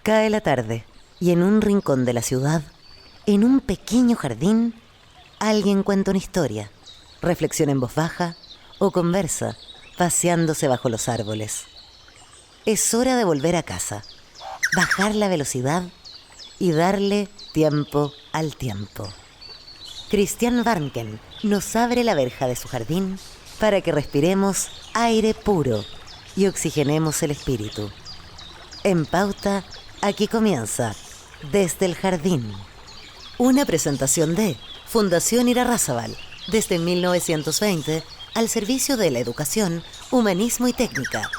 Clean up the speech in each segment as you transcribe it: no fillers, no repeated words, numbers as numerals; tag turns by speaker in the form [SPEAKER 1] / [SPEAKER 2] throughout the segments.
[SPEAKER 1] Cae la tarde y en un rincón de la ciudad, en un pequeño jardín, alguien cuenta una historia, reflexiona en voz baja o conversa, paseándose bajo los árboles. Es hora de volver a casa, bajar la velocidad y darle tiempo al tiempo. Christian Warnken nos abre la verja de su jardín para que respiremos aire puro y oxigenemos el espíritu. En Pauta, aquí comienza Desde el Jardín. Una presentación de Fundación Irarrázaval, desde 1920, al servicio de la educación, humanismo y técnica.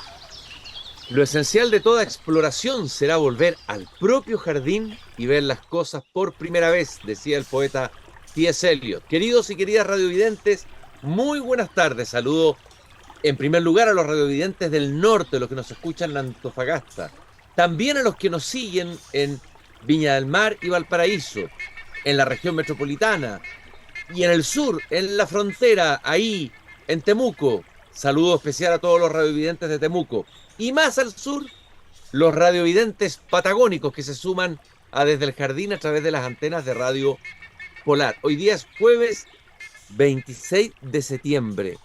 [SPEAKER 2] Lo esencial de toda exploración será volver al propio jardín y ver las cosas por primera vez, decía el poeta T.S. Eliot. Queridos y queridas radiovidentes, muy buenas tardes. Saludo en primer lugar a los radiovidentes del norte, los que nos escuchan en Antofagasta. También a los que nos siguen en Viña del Mar y Valparaíso, en la región metropolitana y en el sur, en la frontera, ahí, en Temuco. Saludo especial a todos los radiovidentes de Temuco. Y más al sur, los radiovidentes patagónicos que se suman a Desde el Jardín a través de las antenas de Radio Polar. Hoy día es jueves 26 de septiembre.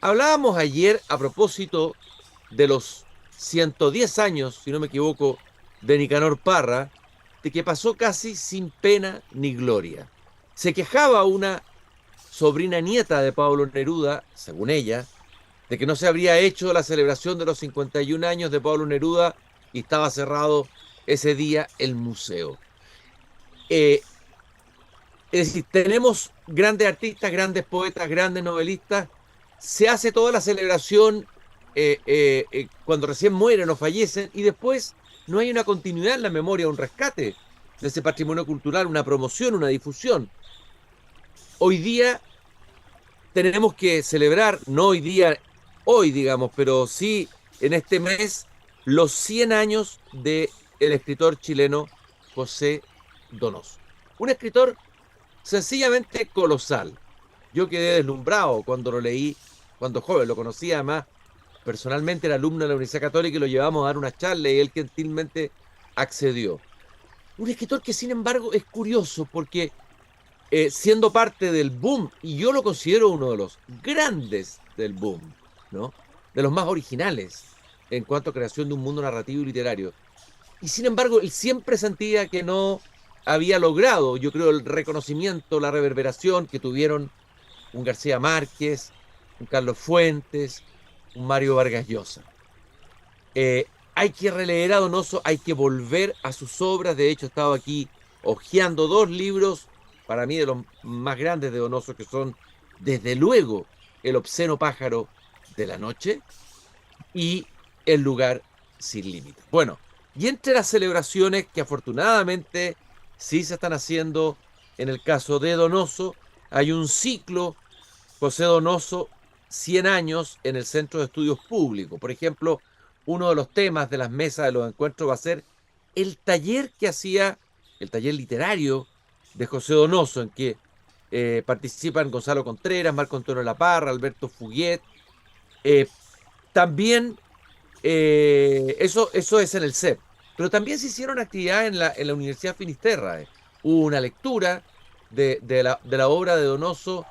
[SPEAKER 2] Hablábamos ayer a propósito de los 110 años, si no me equivoco, de Nicanor Parra, de que pasó casi sin pena ni gloria. Se quejaba una sobrina nieta de Pablo Neruda, según ella, de que no se habría hecho la celebración de los 51 años de Pablo Neruda y estaba cerrado ese día el museo. Es decir, tenemos grandes artistas, grandes poetas, grandes novelistas. Se hace toda la celebración cuando recién mueren o fallecen y después no hay una continuidad en la memoria, un rescate de ese patrimonio cultural, una promoción, una difusión. Hoy día tenemos que celebrar, no hoy día, hoy digamos, pero sí en este mes, los 100 años del escritor chileno José Donoso. Un escritor sencillamente colosal. Yo quedé deslumbrado cuando lo leí, cuando joven, lo conocía además. Personalmente era alumno de la Universidad Católica y lo llevamos a dar una charla y él gentilmente accedió. Un escritor que sin embargo es curioso porque siendo parte del boom, y yo lo considero uno de los grandes del boom, ¿no? De los más originales en cuanto a creación de un mundo narrativo y literario. Y sin embargo, él siempre sentía que no había logrado, yo creo, el reconocimiento, la reverberación que tuvieron un García Márquez, un Carlos Fuentes, un Mario Vargas Llosa. Hay que releer a Donoso, hay que volver a sus obras. De hecho, he estado aquí hojeando dos libros, para mí de los más grandes de Donoso, que son, desde luego, El obsceno pájaro de la noche y El lugar sin límites. Bueno, y entre las celebraciones que afortunadamente sí se están haciendo en el caso de Donoso, hay un ciclo José Donoso, 100 años en el Centro de Estudios Públicos. Por ejemplo, uno de los temas de las mesas de los encuentros va a ser el taller que hacía, el taller literario de José Donoso, en que participan Gonzalo Contreras, Marco Antonio Laparra, Alberto Fuguet. Eh, también eso es en el CEP, pero también se hicieron actividades en la Universidad Finisterra. Hubo una lectura de la obra de Donoso.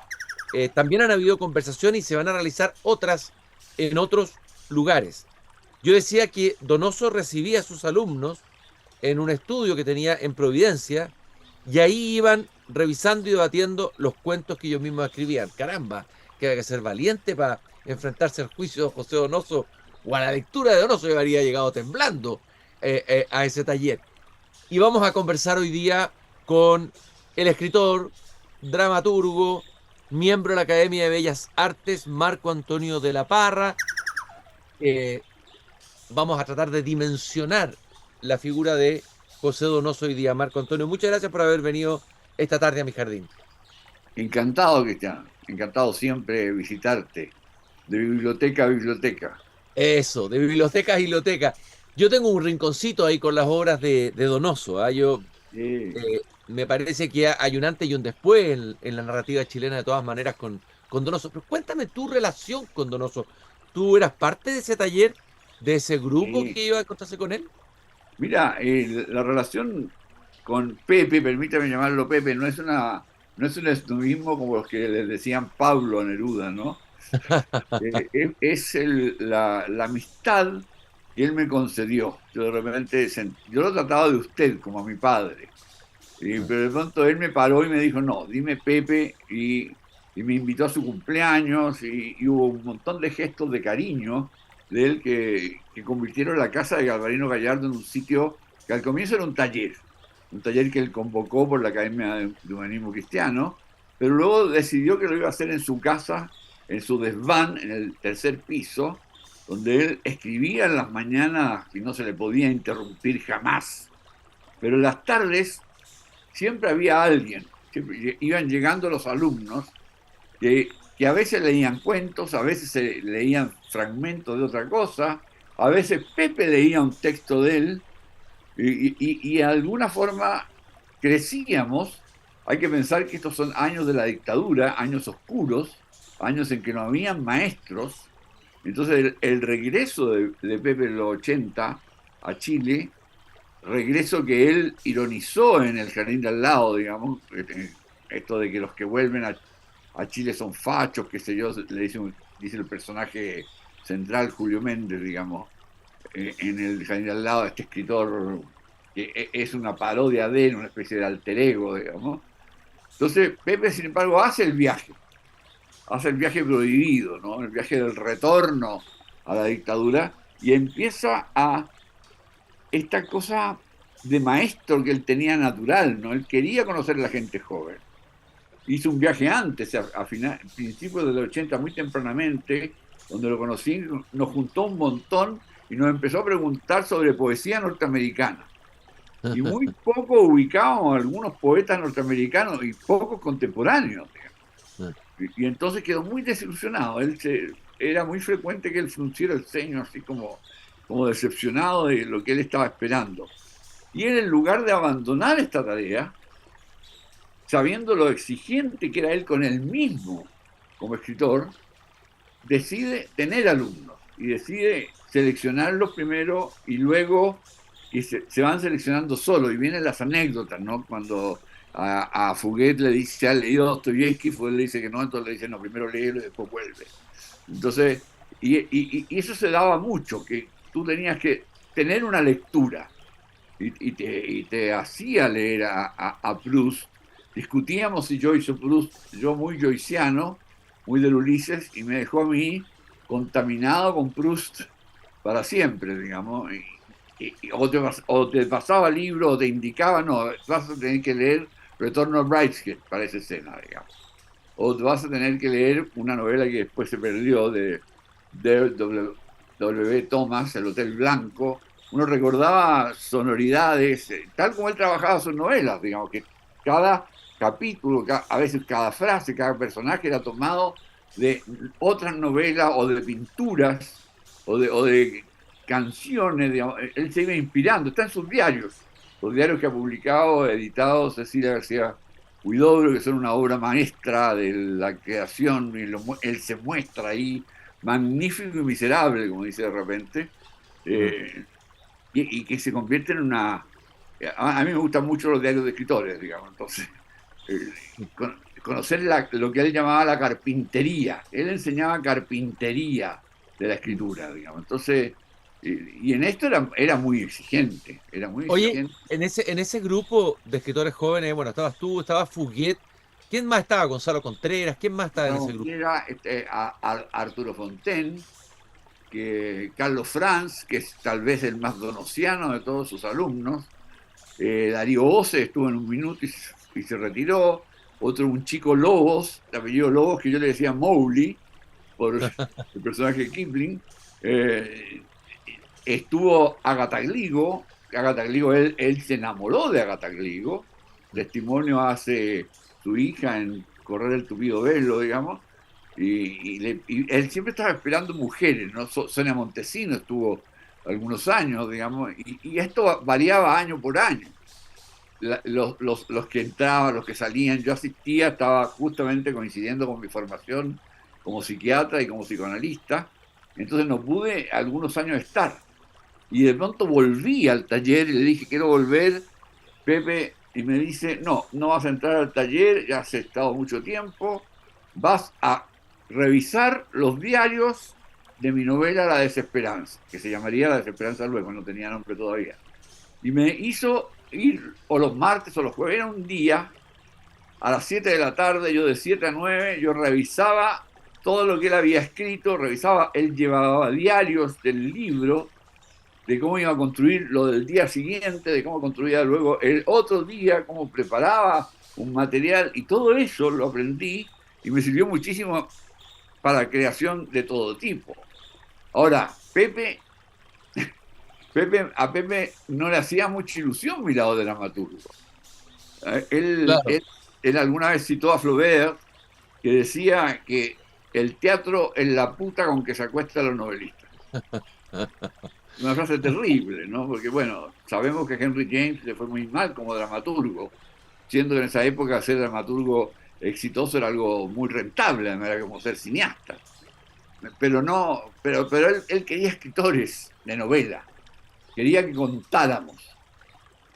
[SPEAKER 2] También han habido conversaciones y se van a realizar otras en otros lugares. Yo decía que Donoso recibía a sus alumnos en un estudio que tenía en Providencia y ahí iban revisando y debatiendo los cuentos que ellos mismos escribían. Caramba, que había que ser valiente para enfrentarse al juicio de José Donoso o a la lectura de Donoso. Yo habría llegado temblando a ese taller. Y vamos a conversar hoy día con el escritor, dramaturgo, miembro de la Academia de Bellas Artes, Marco Antonio de la Parra. Vamos a tratar de dimensionar la figura de José Donoso hoy día. Marco Antonio, muchas gracias por haber venido esta tarde a mi jardín.
[SPEAKER 3] Encantado, Cristian. Encantado siempre visitarte. De biblioteca a biblioteca.
[SPEAKER 2] Eso, de biblioteca a biblioteca. Yo tengo un rinconcito ahí con las obras de Donoso. Yo me parece que hay un antes y un después en la narrativa chilena de todas maneras con Donoso. Pero cuéntame tu relación con Donoso. ¿Tú eras parte de ese taller, de ese grupo
[SPEAKER 3] Sí.
[SPEAKER 2] que iba a encontrarse con él?
[SPEAKER 3] Mira, la relación con Pepe, permítame llamarlo Pepe, no es un estomismo como los que les decían Pablo a Neruda, ¿no? Es la amistad que él me concedió. Yo de repente, yo lo trataba de usted como a mi padre. Pero de pronto él me paró y me dijo, no, dime Pepe, y me invitó a su cumpleaños y hubo un montón de gestos de cariño de él que convirtieron la casa de Galvarino Gallardo en un sitio que al comienzo era un taller que él convocó por la Academia de Humanismo Cristiano, pero luego decidió que lo iba a hacer en su casa, en su desván, en el tercer piso, donde él escribía en las mañanas y no se le podía interrumpir jamás. Pero en las tardes siempre había alguien, siempre iban llegando los alumnos que a veces leían cuentos, a veces leían fragmentos de otra cosa, a veces Pepe leía un texto de él y de alguna forma crecíamos. Hay que pensar que estos son años de la dictadura, años oscuros, años en que no habían maestros. Entonces el regreso de Pepe en los 80 a Chile, regreso que él ironizó en el jardín de al lado, digamos, esto de que los que vuelven a Chile son fachos, qué sé yo, dice el personaje central, Julio Méndez, digamos, en el jardín de al lado, este escritor que es una parodia de él, una especie de alter ego, digamos. Entonces, Pepe, sin embargo, hace el viaje prohibido, ¿no? El viaje del retorno a la dictadura, y empieza a esta cosa de maestro que él tenía natural, ¿no? Él quería conocer a la gente joven. Hizo un viaje antes, a principios del 80, muy tempranamente, donde lo conocí, nos juntó un montón y nos empezó a preguntar sobre poesía norteamericana. Y muy poco ubicábamos a algunos poetas norteamericanos y pocos contemporáneos. Y entonces quedó muy desilusionado. Era muy frecuente que él frunciera el ceño así como decepcionado de lo que él estaba esperando. Y él, en lugar de abandonar esta tarea, sabiendo lo exigente que era él con él mismo como escritor, decide tener alumnos y decide seleccionarlos primero y luego y se van seleccionando solo. Y vienen las anécdotas, ¿no? Cuando a Fuguet le dice, ¿ha leído Dostoyevsky? Fuguet le dice que no, entonces le dice, no, primero léelo y después vuelve. Entonces, y eso se daba mucho, que tú tenías que tener una lectura y te hacía leer a Proust. Discutíamos si Joyce o Proust, yo muy joyciano, muy del Ulises, y me dejó a mí contaminado con Proust para siempre, digamos. O te pasaba libro o te indicaba, no, vas a tener que leer Retorno a Brideshead para esa escena, digamos. O te vas a tener que leer una novela que después se perdió de W. Thomas, El Hotel Blanco. Uno recordaba sonoridades, tal como él trabajaba sus novelas, digamos, que cada capítulo, a veces cada frase, cada personaje era tomado de otras novelas o de pinturas o de canciones, digamos. Él se iba inspirando, está en sus diarios, los diarios que ha publicado, editado Cecilia García Huidobro, que son una obra maestra de la creación, y él se muestra ahí magnífico y miserable, como dice de repente, y que se convierte en una... A mí me gustan mucho los diarios de escritores, digamos, entonces, conocer lo que él llamaba la carpintería. Él enseñaba carpintería de la escritura, digamos. Entonces, y en esto era muy exigente, era muy
[SPEAKER 2] Oye,
[SPEAKER 3] exigente.
[SPEAKER 2] en ese grupo de escritores jóvenes, bueno, estabas tú, estaba Fuguet. ¿Quién más estaba? Gonzalo Contreras. ¿Quién más estaba en ese grupo?
[SPEAKER 3] Era Arturo Fontaine, Carlos Franz, que es tal vez el más donosiano de todos sus alumnos. Darío Ose estuvo en un minuto y se retiró. Otro, un chico Lobos, de apellido Lobos, que yo le decía Mowgli, por el personaje de Kipling. Estuvo Agatha Gligo. Agatha Gligo, él se enamoró de Agatha Gligo. Testimonio hace su hija en Correr el tupido velo, digamos. Y él siempre estaba esperando mujeres, ¿no? Sonia Montesino estuvo algunos años, digamos, y esto variaba año por año. Los que entraban, los que salían, yo asistía, estaba justamente coincidiendo con mi formación como psiquiatra y como psicoanalista, entonces no pude algunos años estar. Y de pronto volví al taller y le dije, quiero volver, Pepe, y me dice, no, no vas a entrar al taller, ya has estado mucho tiempo, vas a revisar los diarios de mi novela La Desesperanza, que se llamaría La Desesperanza luego, no tenía nombre todavía. Y me hizo ir o los martes o los jueves, era un día, a las 7 de la tarde, yo de 7 a 9, yo revisaba todo lo que él había escrito, revisaba, él llevaba diarios del libro, de cómo iba a construir lo del día siguiente, de cómo construía luego el otro día, cómo preparaba un material, y todo eso lo aprendí y me sirvió muchísimo para creación de todo tipo. Ahora, a Pepe no le hacía mucha ilusión mi lado de dramaturgo. Él,
[SPEAKER 2] Claro.
[SPEAKER 3] él, él alguna vez citó a Flaubert, que decía que el teatro es la puta con que se acuestan los novelistas. Una frase terrible, ¿no? Porque, bueno, sabemos que Henry James le fue muy mal como dramaturgo, siendo que en esa época ser dramaturgo exitoso era algo muy rentable, no era como ser cineasta. Pero no, pero él quería escritores de novela, quería que contáramos.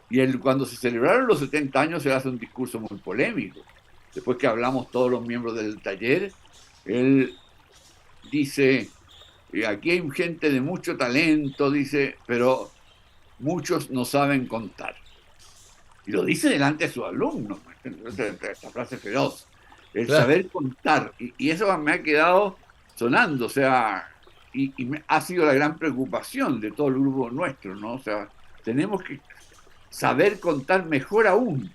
[SPEAKER 3] Y él, cuando se celebraron los 70 años, él hace un discurso muy polémico. Después que hablamos todos los miembros del taller, él dice, aquí hay gente de mucho talento, dice, pero muchos no saben contar. Y lo dice delante de sus alumnos. Esta frase feroz. El
[SPEAKER 2] Claro.
[SPEAKER 3] saber contar. Y eso me ha quedado sonando, o sea, ha sido la gran preocupación de todo el grupo nuestro, ¿no? O sea, tenemos que saber contar mejor aún,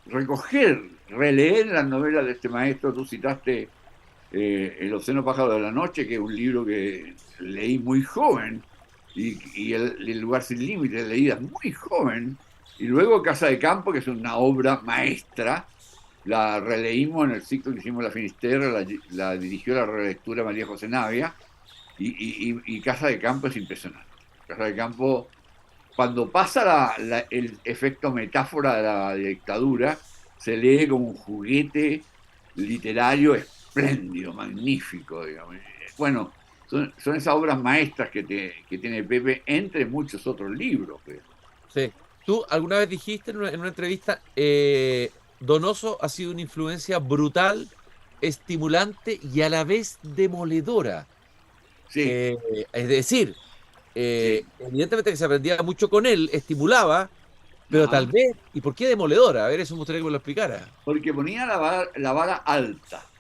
[SPEAKER 3] recoger, releer las novelas de este maestro. Tú citaste El Océano Pájaro de la Noche, que es un libro que leí muy joven, y el Lugar sin Límites, leídas muy joven, y luego Casa de Campo, que es una obra maestra, la releímos en el ciclo que hicimos en la Finisterra, la dirigió la relectura María José Navia, y Casa de Campo es impresionante. Casa de Campo, cuando pasa el efecto metáfora de la dictadura, se lee como un juguete literario espléndido, magnífico, digamos. Bueno, son esas obras maestras que tiene Pepe, entre muchos otros libros, creo.
[SPEAKER 2] Sí. Tú alguna vez dijiste en una entrevista, Donoso ha sido una influencia brutal, estimulante y a la vez demoledora.
[SPEAKER 3] Sí,
[SPEAKER 2] Eh, es decir,
[SPEAKER 3] sí.
[SPEAKER 2] evidentemente que se aprendía mucho con él, estimulaba, pero tal
[SPEAKER 3] Ajá.
[SPEAKER 2] vez, ¿y por qué demoledora? A ver, eso me gustaría que me lo explicara.
[SPEAKER 3] Porque ponía la vara alta.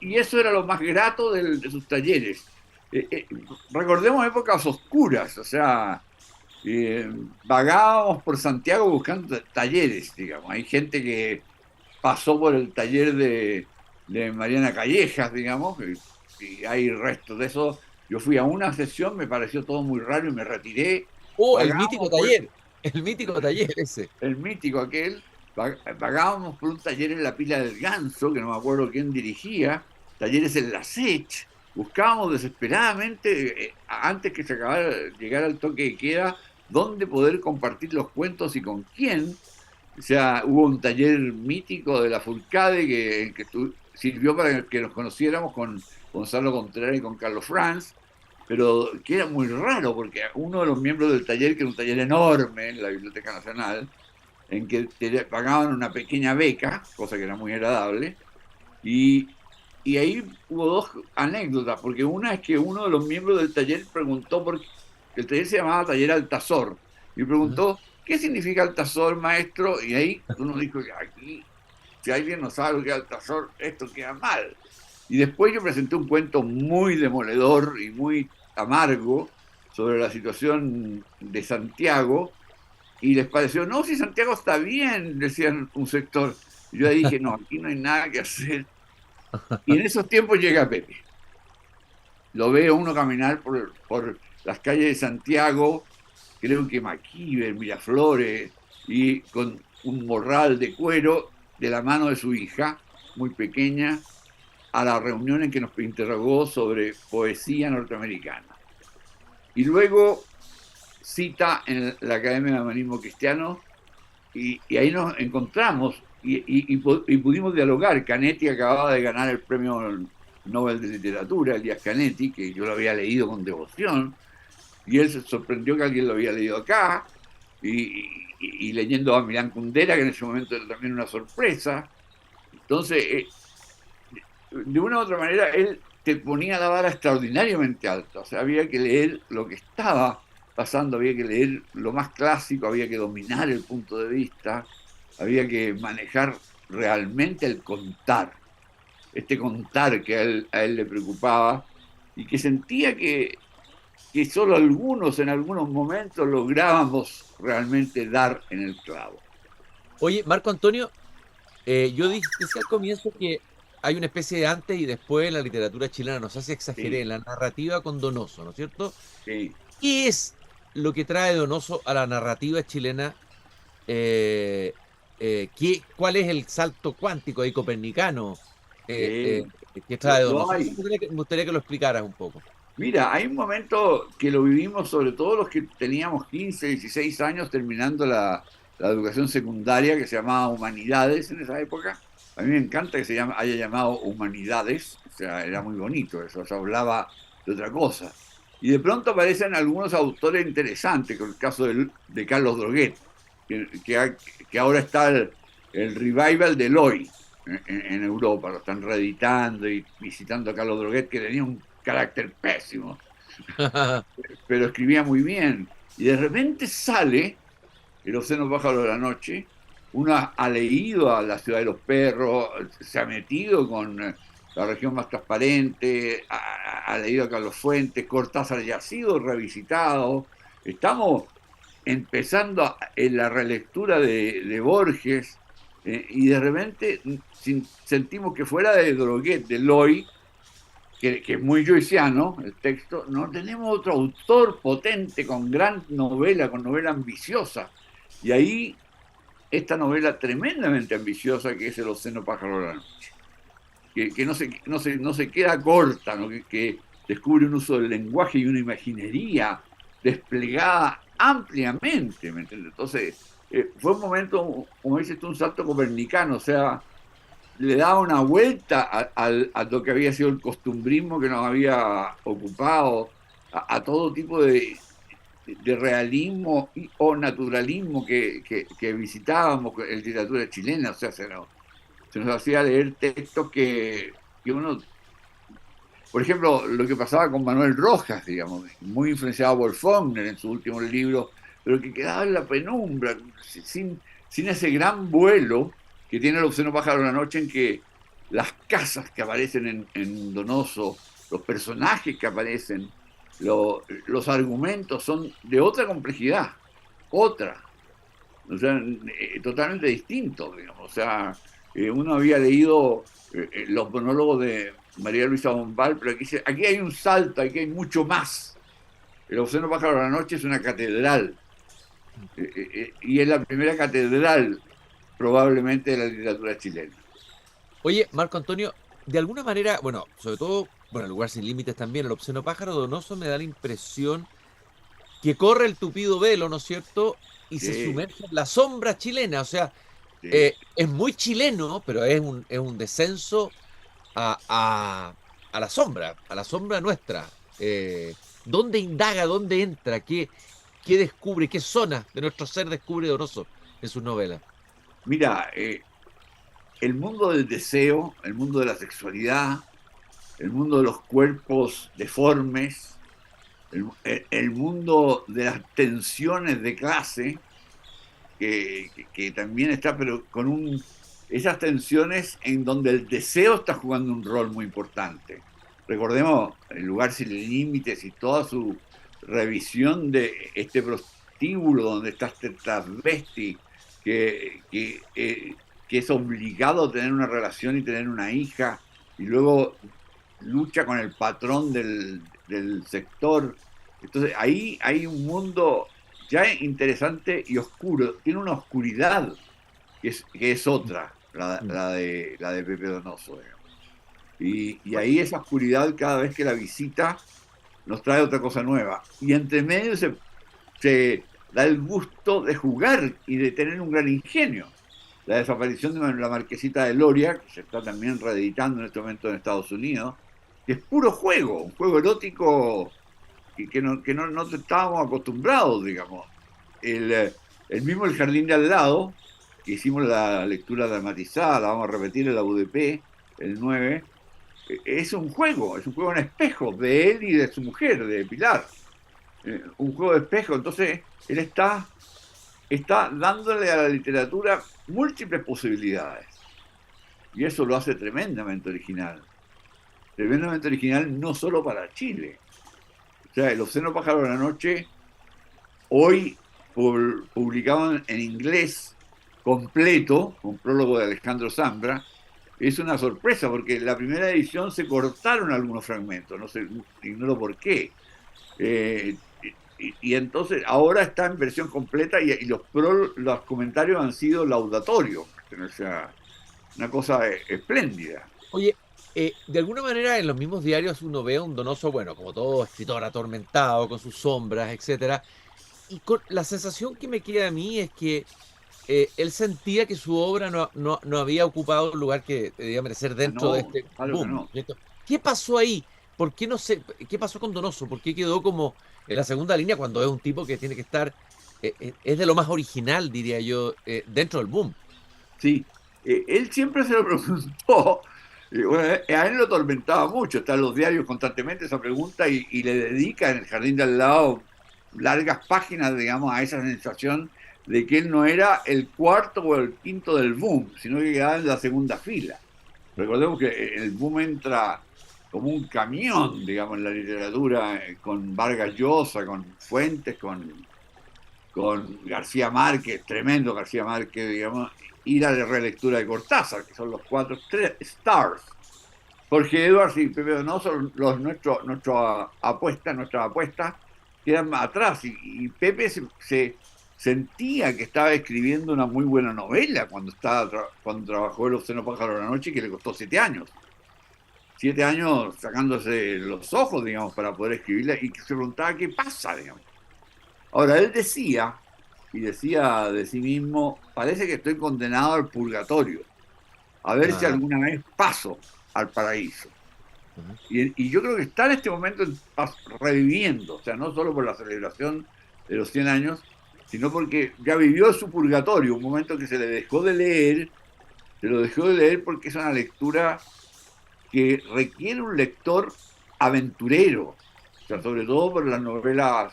[SPEAKER 3] Y eso era lo más grato de sus talleres. Eh, eh, Recordemos épocas oscuras, o sea, vagábamos por Santiago buscando talleres, digamos. Hay gente que pasó por el taller de Mariana Callejas, digamos, y hay restos de eso. Yo fui a una sesión, me pareció todo muy raro y me retiré.
[SPEAKER 2] Oh,
[SPEAKER 3] Vagábamos por
[SPEAKER 2] el mítico taller ese.
[SPEAKER 3] el mítico aquel, pagábamos por un taller en la Pila del Ganso, que no me acuerdo quién dirigía, talleres en la Sech, buscábamos desesperadamente, antes que se acabara, llegara el toque de queda, dónde poder compartir los cuentos y con quién. O sea, hubo un taller mítico de la Furcade que sirvió para que nos conociéramos con Gonzalo Contreras y con Carlos Franz, pero que era muy raro porque uno de los miembros del taller, que era un taller enorme en la Biblioteca Nacional, en que te pagaban una pequeña beca, cosa que era muy agradable, y, y ahí hubo dos anécdotas, porque una es que uno de los miembros del taller preguntó, porque el taller se llamaba Taller Altazor, y
[SPEAKER 2] Ajá.
[SPEAKER 3] preguntó, ¿qué significa Altazor, maestro? Y ahí uno dijo, aquí, si alguien no sabe lo que es Altazor, esto queda mal. Y después yo presenté un cuento muy demoledor y muy amargo sobre la situación de Santiago, y les pareció, no, si Santiago está bien, decían un sector. Y yo dije, no, aquí no hay nada que hacer. Y en esos tiempos llega Pepe. Lo veo uno caminar por las calles de Santiago, creo que Maquiver, Miraflores, y con un morral de cuero de la mano de su hija, muy pequeña, a la reunión en que nos interrogó sobre poesía norteamericana. Y luego cita en la Academia de Humanismo Cristiano, y ahí nos encontramos y pudimos dialogar. Canetti acababa de ganar el premio Nobel de Literatura, Elías Canetti, que yo lo había leído con devoción, y él se sorprendió que alguien lo había leído acá, y leyendo a Milán Kundera, que en ese momento era también una sorpresa. Entonces, de una u otra manera, él te ponía la vara extraordinariamente alta. O sea, había que leer lo que estaba pasando, había que leer lo más clásico, había que dominar el punto de vista, había que manejar realmente el contar, este contar que a él le preocupaba y que sentía que solo algunos en algunos momentos lográbamos realmente dar en el clavo.
[SPEAKER 2] Oye, Marco Antonio, decía al comienzo que hay una especie de antes y después en la literatura chilena, no sé si exageré,
[SPEAKER 3] Sí,
[SPEAKER 2] en la narrativa con Donoso, ¿no es cierto?
[SPEAKER 3] sí.
[SPEAKER 2] ¿Qué es lo que trae Donoso a la narrativa chilena? ¿Cuál es el salto cuántico ahí copernicano
[SPEAKER 3] Sí,
[SPEAKER 2] que trae
[SPEAKER 3] lo
[SPEAKER 2] Donoso? Eso
[SPEAKER 3] hay.
[SPEAKER 2] me gustaría que lo explicaras un poco.
[SPEAKER 3] Mira, hay un momento que lo vivimos sobre todo los que teníamos 15, 16 años terminando la educación secundaria que se llamaba Humanidades en esa época. A mí me encanta que haya llamado Humanidades, o sea, era muy bonito eso, se hablaba de otra cosa. Y de pronto aparecen algunos autores interesantes, como el caso de Carlos Droguet, que ahora está el revival de Eloy en Europa, lo están reeditando y visitando a Carlos Droguet, que tenía un carácter pésimo, pero escribía muy bien. Y de repente sale El océano pájaro de la noche, uno ha leído a La ciudad de los perros, se ha metido con La región más transparente, ha leído a Carlos Fuentes, Cortázar ya ha sido revisitado, estamos empezando en la relectura de Borges, y de repente sentimos que fuera de Droguet, de Loy, que es muy joyciano el texto, no tenemos otro autor potente con gran novela, con novela ambiciosa. Y ahí esta novela tremendamente ambiciosa que es El océano pájaro de la noche, que no se queda corta, ¿no? Que descubre un uso del lenguaje y una imaginería desplegada ampliamente, ¿me entiendes? Entonces, fue un momento, como dices tú, un salto copernicano, o sea, le daba una vuelta a lo que había sido el costumbrismo que nos había ocupado, a todo tipo de realismo o naturalismo que visitábamos en literatura chilena. O sea, se nos hacía leer textos que uno, por ejemplo, lo que pasaba con Manuel Rojas, digamos, muy influenciado por Faulkner en su último libro, pero que quedaba en la penumbra, sin ese gran vuelo que tiene El océano pájaro de la noche, en que las casas que aparecen en Donoso, los personajes que aparecen, los argumentos son de otra complejidad, otra, o sea, totalmente distintos, digamos. O sea, uno había leído los monólogos de María Luisa Bombal, pero aquí hay un salto, aquí hay mucho más. El océano pájaro de la noche es una catedral, y es la primera catedral probablemente de la literatura chilena.
[SPEAKER 2] Oye, Marco Antonio, de alguna manera, bueno, sobre todo, bueno, El lugar sin límites también, El obsceno pájaro Donoso me da la impresión que corre el tupido velo, ¿no es cierto? Y se
[SPEAKER 3] Sí,
[SPEAKER 2] sumerge en la sombra chilena, o sea,
[SPEAKER 3] sí.
[SPEAKER 2] es muy chileno, pero es un descenso a, a, a la sombra nuestra. ¿Dónde indaga, dónde entra? ¿Qué descubre? ¿Qué zona de nuestro ser descubre Donoso en sus novelas?
[SPEAKER 3] Mira, el mundo del deseo, el mundo de la sexualidad, el mundo de los cuerpos deformes, el mundo de las tensiones de clase, que también está, pero con esas tensiones en donde el deseo está jugando un rol muy importante. Recordemos El lugar sin límites y toda su revisión de este prostíbulo donde está este transvesti que es obligado a tener una relación y tener una hija, y luego lucha con el patrón del sector. Entonces ahí hay un mundo ya interesante y oscuro, tiene una oscuridad que es otra,
[SPEAKER 2] Mm.
[SPEAKER 3] la de Pepe Donoso, digamos. Y ahí esa oscuridad cada vez que la visita nos trae otra cosa nueva. Y entre medio se da el gusto de jugar y de tener un gran ingenio. La desaparición de la Marquesita de Loria, que se está también reeditando en este momento en Estados Unidos, que es puro juego, un juego erótico no estábamos acostumbrados, digamos. El mismo El Jardín de al lado, que hicimos la lectura dramatizada, la vamos a repetir en la UDP, el 9, es un juego en espejo de él y de su mujer, de Pilar. Un juego de espejo. Entonces, él está dándole a la literatura múltiples posibilidades. Y eso lo hace tremendamente original. Tremendamente original no solo para Chile. O sea, El Obsceno Pájaro de la Noche, hoy publicado en inglés completo, con prólogo de Alejandro Zambra, es una sorpresa, porque en la primera edición se cortaron algunos fragmentos, no sé, ignoro por qué. Y entonces ahora está en versión completa y los comentarios han sido laudatorios. O sea, una cosa espléndida.
[SPEAKER 2] Oye, de alguna manera en los mismos diarios uno ve a un Donoso, bueno, como todo escritor atormentado, con sus sombras, etcétera. Y la sensación que me queda a mí es que él sentía que su obra no había ocupado el lugar que debía merecer
[SPEAKER 3] Ah,
[SPEAKER 2] dentro de
[SPEAKER 3] no,
[SPEAKER 2] este
[SPEAKER 3] claro que
[SPEAKER 2] boom,
[SPEAKER 3] no.
[SPEAKER 2] ¿cierto? ¿Qué pasó ahí? ¿Por qué no sé? ¿Qué pasó con Donoso? ¿Por qué quedó como en la segunda línea cuando es un tipo que tiene que estar, es de lo más original, diría yo, dentro del boom?
[SPEAKER 3] Sí, él siempre se lo preguntó. Bueno, a él lo atormentaba mucho, está en los diarios constantemente esa pregunta y le dedica en El Jardín de al lado largas páginas, digamos, a esa sensación de que él no era el cuarto o el quinto del boom, sino que quedaba en la segunda fila. Recordemos que el boom entra como un camión, digamos, en la literatura, con Vargas Llosa, con Fuentes, con García Márquez, tremendo García Márquez, digamos, y la relectura de Cortázar, que son los cuatro stars. Jorge Edwards y Pepe Donoso, nuestras apuestas quedan más atrás. Y Pepe se sentía que estaba escribiendo una muy buena novela cuando trabajó El Obsceno Pájaro de la Noche, que le costó 7 años. 7 años sacándose los ojos, digamos, para poder escribirla y que se preguntaba qué pasa, digamos. Ahora, él decía de sí mismo, parece que estoy condenado al purgatorio, a ver si
[SPEAKER 2] Ah,
[SPEAKER 3] alguna vez paso al paraíso.
[SPEAKER 2] ujú.
[SPEAKER 3] Y yo creo que está en este momento reviviendo, o sea, no solo por la celebración de los 100 años, sino porque ya vivió su purgatorio, un momento que se le dejó de leer, se lo dejó de leer porque es una lectura que requiere un lector aventurero, o sea, sobre todo por las novelas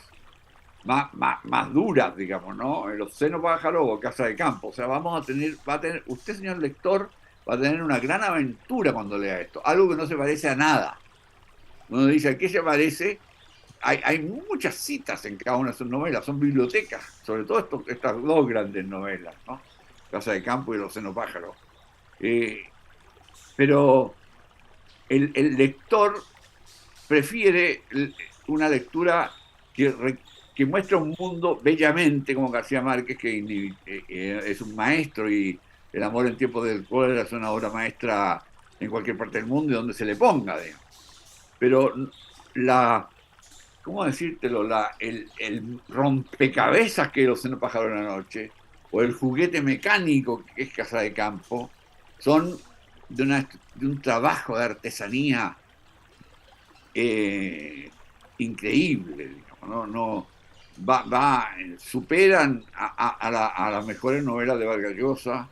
[SPEAKER 3] más duras, digamos, ¿no? El Obsceno Pájaro o Casa de Campo. O sea, usted, señor lector, va a tener una gran aventura cuando lea esto. Algo que no se parece a nada. Uno dice, ¿a qué se parece? Hay muchas citas en cada una de sus novelas, son bibliotecas, sobre todo estas dos grandes novelas, ¿no? Casa de Campo y El Obsceno Pájaro. Eh, pero el lector prefiere una lectura que muestra un mundo bellamente, como García Márquez, que es un maestro y El amor en tiempos del cólera es una obra maestra en cualquier parte del mundo y donde se le ponga, digamos. Pero ¿cómo decírtelo? El rompecabezas que es Los Pájaro de la Noche, o el juguete mecánico que es Casa de Campo, son de un trabajo de artesanía increíble, digamos, ¿no? Superan a las mejores novelas de Vargas Llosa,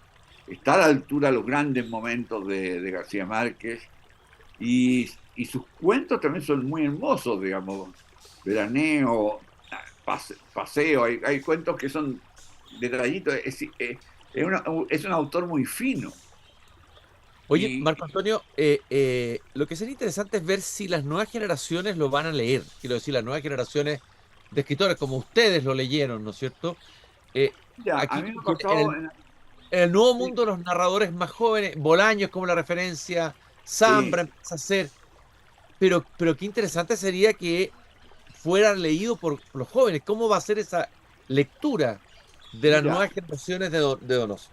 [SPEAKER 3] está a la altura de los grandes momentos de García Márquez, y sus cuentos también son muy hermosos, digamos, Veraneo, Paseo, hay cuentos que son detallitos, es un autor muy fino.
[SPEAKER 2] Oye,
[SPEAKER 3] Y
[SPEAKER 2] Marco Antonio, lo que sería interesante es ver si las nuevas generaciones lo van a leer. Quiero decir, las nuevas generaciones de escritores como ustedes lo leyeron, ¿no es cierto? Eh,
[SPEAKER 3] ya, a
[SPEAKER 2] aquí
[SPEAKER 3] mí me ha
[SPEAKER 2] que
[SPEAKER 3] pasado
[SPEAKER 2] en el nuevo mundo los narradores más jóvenes, Bolaños como la referencia,
[SPEAKER 3] sí,
[SPEAKER 2] Zambra empieza a ser, pero qué interesante sería que fuera leído por los jóvenes. ¿Cómo va a ser esa lectura de las
[SPEAKER 3] mira,
[SPEAKER 2] nuevas generaciones de Donoso?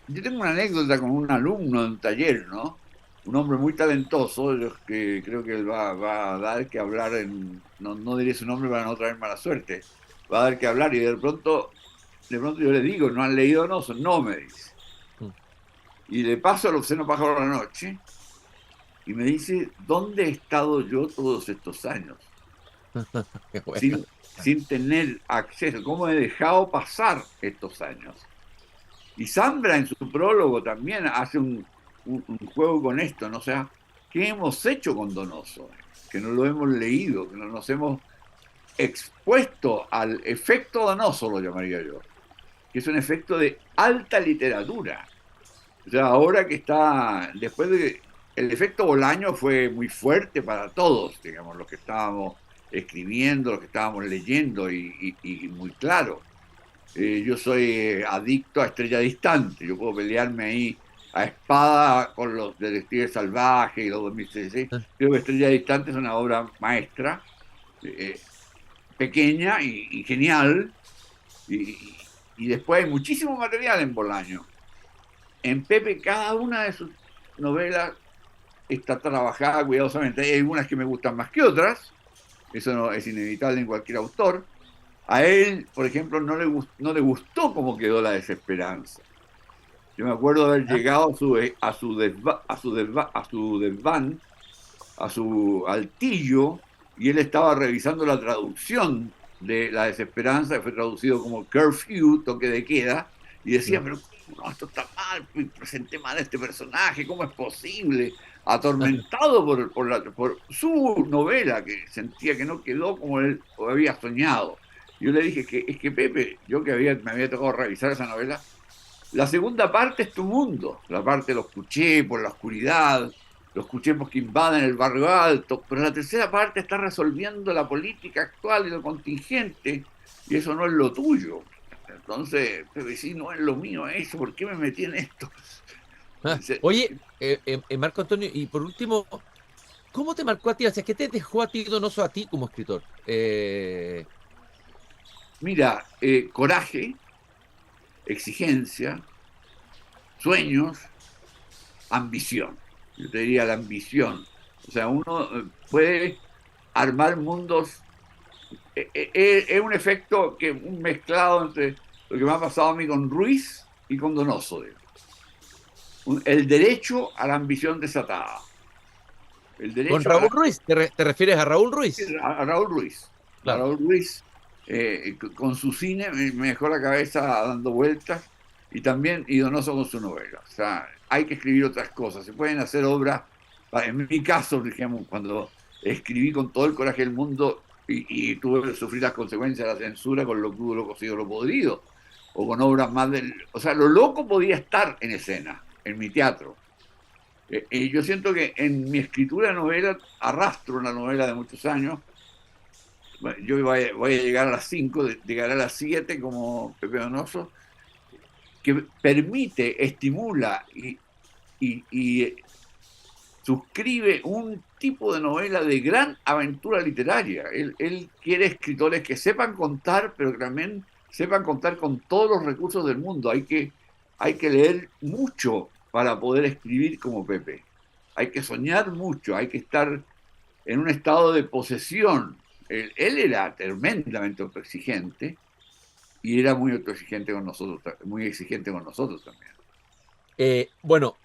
[SPEAKER 3] yo tengo una anécdota con un alumno en un taller, ¿no? Un hombre muy talentoso, que creo que él va a dar que hablar no diré su nombre para no traer mala suerte, va a dar que hablar y de pronto yo le digo, ¿no han leído Donoso? No, me dice.
[SPEAKER 2] Mm.
[SPEAKER 3] Y le paso al Obsceno Pájaro de la Noche y me dice, ¿dónde he estado yo todos estos años?
[SPEAKER 2] Qué bueno.
[SPEAKER 3] sin tener acceso, cómo he dejado pasar estos años. Y Zambra en su prólogo también hace un juego con esto, ¿no? O sea, ¿qué hemos hecho con Donoso? Que no lo hemos leído, que no nos hemos expuesto al efecto Donoso, lo llamaría yo, que es un efecto de alta literatura. O sea, ahora que está, después de que el efecto Bolaño fue muy fuerte para todos, digamos, los que estábamos escribiendo, los que estábamos leyendo, y muy claro. Yo soy adicto a Estrella Distante, yo puedo pelearme ahí a espada con los Detectives Salvajes y los 2016. Creo que Estrella Distante es una obra maestra, pequeña y genial, y después hay muchísimo material en Bolaño. En Pepe, cada una de sus novelas está trabajada cuidadosamente. Hay algunas que me gustan más que otras, eso no es inevitable en cualquier autor. A él, por ejemplo, no le gustó cómo quedó La Desesperanza. Yo me acuerdo haber llegado a su desván, a su altillo, y él estaba revisando la traducción de La Desesperanza, que fue traducido como curfew, toque de queda, y decía, pero no, esto está mal, presenté mal a este personaje, ¿cómo es posible? Atormentado por su novela, que sentía que no quedó como él había soñado. Yo le dije que es que Pepe, yo que me había tocado revisar esa novela, la segunda parte es tu mundo, la parte de los cuchepos, la oscuridad, los cuchepos que invaden el barrio alto, pero la tercera parte está resolviendo la política actual y lo contingente, y eso no es lo tuyo. Entonces, Pepe, sí, no es lo mío eso, ¿por qué me metí en esto?
[SPEAKER 2] Oye, Marco Antonio, y por último, ¿cómo te marcó a ti? O sea, ¿qué te dejó a ti Donoso a ti como escritor?
[SPEAKER 3] Mira, coraje, exigencia, sueños, ambición. Yo te diría la ambición. O sea, uno puede armar mundos. Es un efecto un mezclado entre lo que me ha pasado a mí con Ruiz y con Donoso. El derecho a la ambición desatada. El derecho
[SPEAKER 2] ¿Con Raúl Ruiz? ¿Te refieres a Raúl Ruiz?
[SPEAKER 3] A Raúl Ruiz. Claro. Raúl Ruiz, con su cine, me dejó la cabeza dando vueltas, y Donoso con su novela. O sea, hay que escribir otras cosas. Se pueden hacer obras. En mi caso, digamos, cuando escribí con todo el coraje del mundo y tuve que sufrir las consecuencias de la censura con Lo crudo, lo cocido, lo podrido, o con obras más o sea, lo loco podía estar en escena, en mi teatro. Y yo siento que en mi escritura de novela arrastro una novela de muchos años. Bueno, yo voy a llegar a las 5, llegaré a las 7 como Pepe Donoso, que permite, estimula y suscribe un tipo de novela de gran aventura literaria. Él quiere escritores que sepan contar, pero que también sepan contar con todos los recursos del mundo. Hay que leer mucho para poder escribir como Pepe. Hay que soñar mucho, hay que estar en un estado de posesión. Él era tremendamente autoexigente y era muy autoexigente con nosotros, muy exigente con nosotros también.
[SPEAKER 2] Bueno,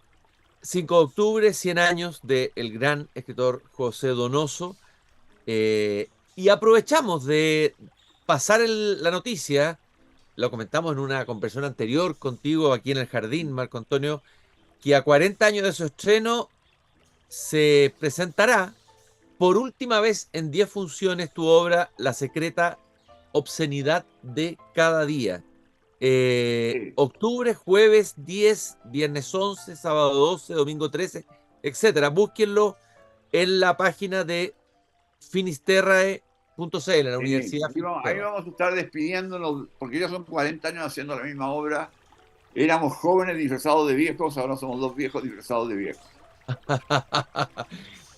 [SPEAKER 2] 5 de octubre, 100 años del gran escritor José Donoso, y aprovechamos de pasar la noticia, lo comentamos en una conversación anterior contigo aquí en el Jardín, Marco Antonio, que a 40 años de su estreno se presentará por última vez en 10 funciones tu obra La secreta obscenidad de cada día. Octubre, jueves 10, viernes 11, sábado 12, domingo 13, etcétera. Búsquenlo en la página de finisterrae.cl, en la Universidad.
[SPEAKER 3] Ahí vamos a estar despidiéndonos, porque ya son 40 años haciendo la misma obra. Éramos jóvenes disfrazados de viejos, ahora somos dos viejos disfrazados de viejos.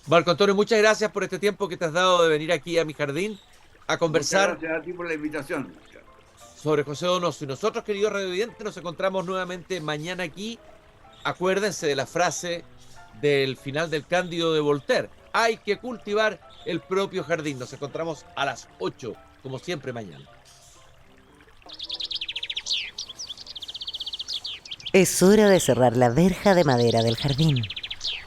[SPEAKER 2] Marco Antonio, muchas gracias por este tiempo que te has dado de venir aquí a mi jardín a conversar.
[SPEAKER 3] Muchas gracias a ti por la invitación.
[SPEAKER 2] Sobre José Donoso. Y nosotros, queridos radiovidentes, nos encontramos nuevamente mañana aquí. Acuérdense de la frase del final del Cándido de Voltaire: hay que cultivar el propio jardín. Nos encontramos a las 8, como siempre, mañana.
[SPEAKER 1] Es hora de cerrar la verja de madera del jardín.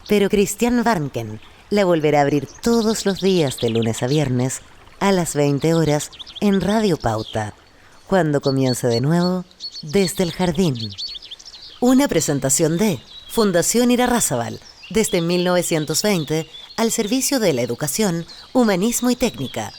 [SPEAKER 1] Pero Christian Warnken la volverá a abrir todos los días de lunes a viernes a las 20 horas en Radio Pauta, cuando comience de nuevo Desde el Jardín. Una presentación de Fundación Irarrázaval, desde 1920 al servicio de la educación, humanismo y técnica.